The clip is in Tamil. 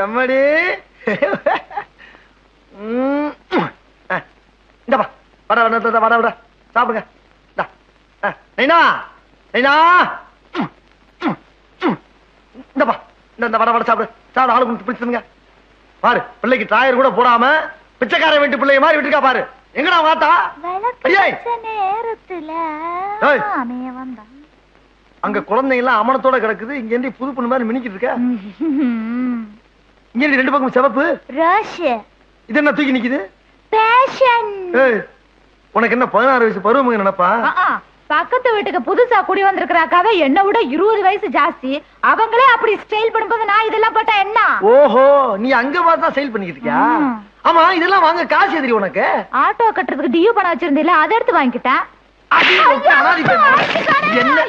எம்மடி இந்தப்பா வட வட வட வட சாப்பிடுங்க நைனா நைனா இந்தப்பா இந்த வட வட சாப்பிடு சாப்பிட ஆளு பிடிச்சிருங்க பாரு பிள்ளைக்கு டாயர் கூட போடாம பிச்சைக்கார வீட்டு பிள்ளைய மாதிரி விட்டுருக்கா பாரு எங்கடா வாத்தா நேரத்துல அங்க குழந்தைங்க எல்லாம் அமனத்தோட கிடக்குது இங்க இருந்து புது பொண்ணு மாதிரி மினிக்கிட்டு இருக்க இங்க ரெண்டு பக்கம் சிவப்பு இது என்ன தூக்கி நிக்குது உனக்கு என்ன 16 வயசு பருவம் நினைப்பா பக்கத்து வீட்டுக்கு புதுசா குடி வந்திருக்கிறாக்காவே என்ன விட 20 வயசு ஜாஸ்தி அவங்களே அப்படி ஸ்டைல் பண்ணும்போது நான் இதெல்லாம் போட்டா என்ன ஓஹோ நீ அங்க பார்த்தா ஸ்டைல் பண்ணிக்கிட்டு இருக்கியா ஆமா இதெல்லாம் வாங்க காசு எதிரி உனக்கு ஆட்டோ கட்டுறதுக்கு டியூ பணம் வச்சிருந்தீல அதை எடுத்து வாங்கிக்கிட்டேன் என்ன